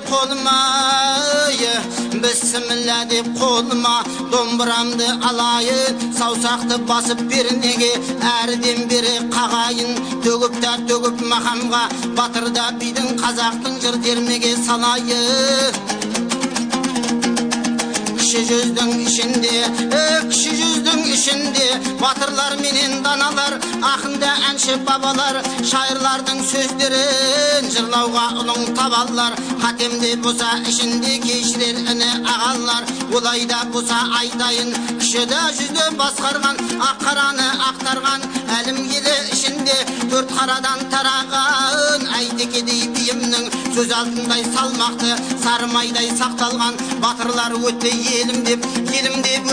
қолыma, Bismillah деп қолыма, домбырамды алайын, саусақты басып бернеге, әрден бері қағайын, төгіп мақамға, батырда бидің қазақтың жыр термеге салайын. Кіші жүздің ішінде, батырлар менен даналар, ақында әнші бабалар, шайырлардың сөздерін жырлауға ұлың табалар. Қатемде болса ішінде кешірер іні ағалар, олайда болса айтайын, кішіде жүзді басқарған, аққараны ақтарған, әлім елі ішінде төрт қарадан тараған, әйтекедей биімнің сөз алтындай салмақты, сарымайдай сақталған, батырлар өтті елім деп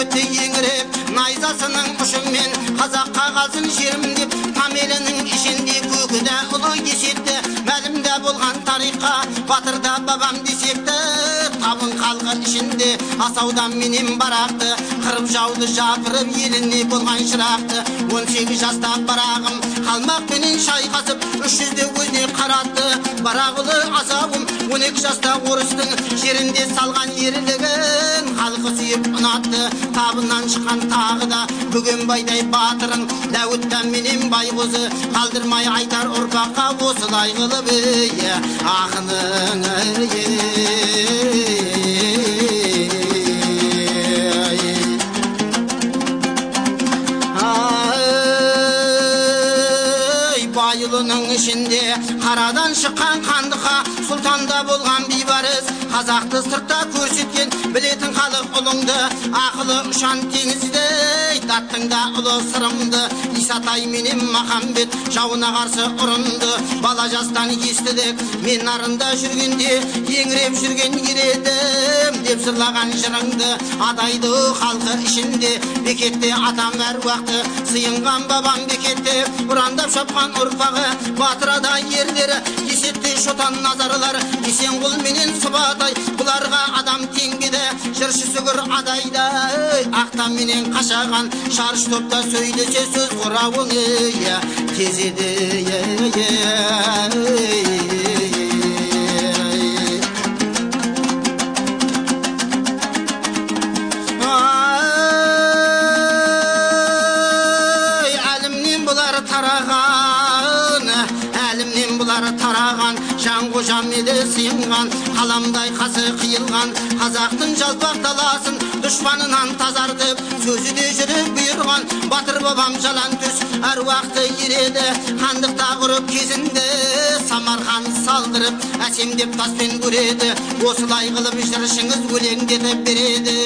өтті еңіреп, найзасының ұшымен қазаққа қалсын жерім деп, тамелінің ішінде көкіде ұлы есепті, мәлімде болған тарихқа батырда бабам десекті, табын қалғы ішінде асаудан менен барақты, қырып жауды жапырып еліне болған шырақты. 18 жаста барағым қалмақ менен шайқасып, 300-де өзіне қаратты, барағылы асауым 12 жаста орыстың жерінде салған ерлігін халқы сүйіп ұнатты. Табынан шыққан тағы да Бөгенбайдай батырың, Дәуіттен менен байғозы, қалдырмай айтар ұрпаққа осылай қылып ақының Байылының ішінде қарадан шыққан қандыға, сұлтанда болған бейбарыс, қазақты сыртта көрсеткен, білетін халық ұлыңды, ақылы ұшан теңіздей, даттыңда ұлы сырымды. Исатай менен Махамбет жауына қарсы ұрынды, бала жастан естідік, мен нарында жүргенде еңіреп жүрген ередім деп жырлаған жырыңды. Адайды халқы ішінде, бекетте атам әруақты, сыйынған бабам бекетте, ұрандап шапқан ұрпағы, батырада ерлері, есетте шотан назарлар, Есенқұл менен Сұбатай, бұларға адам теңгеді, жыршы сүгір адайда, ақтан менен қашаған, шарш топта сөйлесе сөз құрауыңы тезеді. Тараған, Жанғожам еді сыйынған, қаламдай қасы қиылған, қазақтың жалпақ даласын дұшпанынан тазартып, сөзі де жүріп бұйырған, батыр бабам жалан түс әруақты ереді, хандықта құрып кезінде Самарқан салдырып, әсемдеп таспен көреді, осылай қылып жыршыңыз өлеңдетіп береді.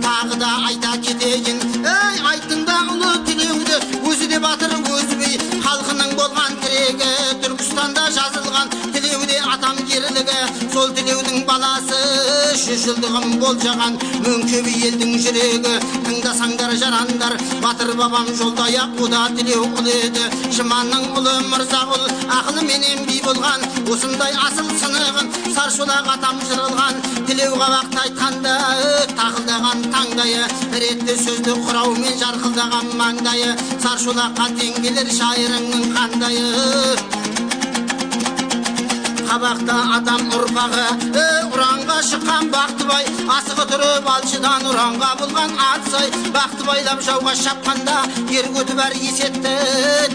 Тағы да айта кетейін, айтында ұлы тілеуді, өзі де батыр өзі бей, халқының болған тірегі, Түркістанда жазылған тілеуде атам ерлігі, сол тілеудің баласы 100 жылдығын болжаған мөңкебі елдің жүрегі. Тыңдасаңдар жарандар, батыр бабам жолдаяқ құда тілеу ұл еді, Шыманның ұлы Мырзағұл ақылы менен би болған, осындай асыл сынығын Саршолақ атам жырылған, тілеу қабақты айтқанда тақылдаған таңдайы, ретті сөзді құраумен жарқылдаған маңдайы, Саршолаққа теңгелер шайырыңның қандайы. Қабақта адам ұрпағы, ұранға шыққан Бақтыбай, асығы тұрып алшыдан ұранға болған атсай, Бақтыбайлап жауға шапқанда ер көтіп әр есетті,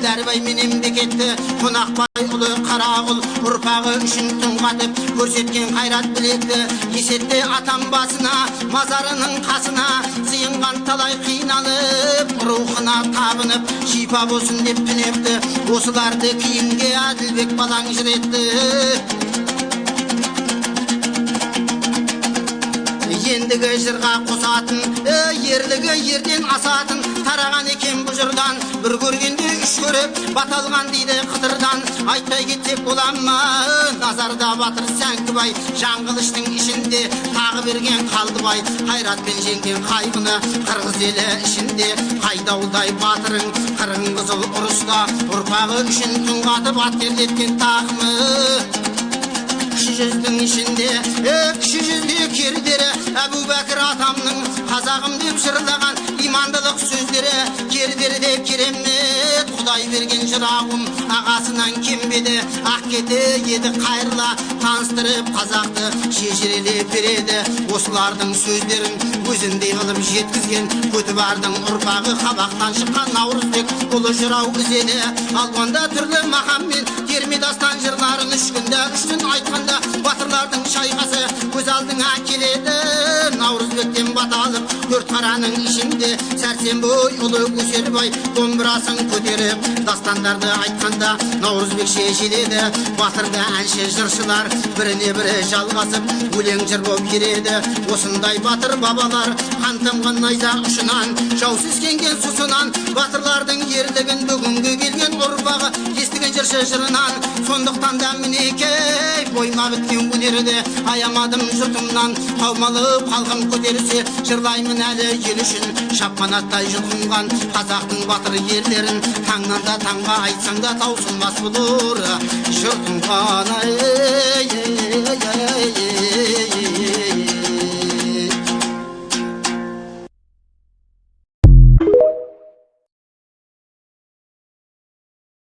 Дәрбай менен бекетті, Қонақбай ұлы Қарағұл ұрпағы үшін түн қатып көрсеткен қайрат білекті. Есетті атам басына, мазарының қасына, сыйынған талай қиналып, рухына табынып, шипа болсын деп түнепті. Осыларды кейінге Әділбек балаң жүретті. Ендігі жырға қосатын, ерлігі ерден асатын, тараған екен бұл жырдан, бір көргенде үш көріп, баталған дейді қыдырдан. Айтпай кетсек боламы, назарда батыр Сәңкібай, Жаңғылыштың ішінде тағы берген Қалдыбай, қайратпен жеңген қайғыны қырғыз елі ішінде, қайдаулдай батырың қырың қызыл ұрыста, ұрпағы үшін түн қатып ат терлеткен тақымы. Кіші жүздің ішінде, кіші жүзде кердері, Әбубәкір атамның қазағым деп жырлаған имандылық сөздері, кердері деп керемет Құдай берген жырауым ағасынан кембеді. Ақ кете еді қайырла таныстырып қазақты шежірелеп береді. Осылардың сөздерін өзіндей қылып жеткізген Көтібардың ұрпағы қабақтан шыққан Наурызбек ұлы жырау ізені. Алуанда түрлі мақаммен терме дастан жырларын үш күнде үштін айтқанда батырлардың шайқасы көз алдыңа келеді. Наурызбектен бата алып төрт қараның ішінде Сәрсенбай ұлы Көсербай домбырасын көтеріп дастандарды айтқанда Наурызбек шешеледі. Батырды әнші жыршылар біріне бірі жалғасып өлең жыр болып келеді. Осындай батыр бабалар қан тамған найза ұшынан жау сескенген сұсынан батырлардың ерлігін бүгінгі келген ұрпағы естіген жыршы жырынан. Сондықтан да мінекей бойма біткен өнерді аямадым жұртымнан. Қаумалып халқым көтерсе жырлаймын әлі ел үшін шапқанаттай жұлқынған қазақтың батыр ерлерін. Таңнан да таңға айтсаң да таусылмас бұлыр жұртым ғана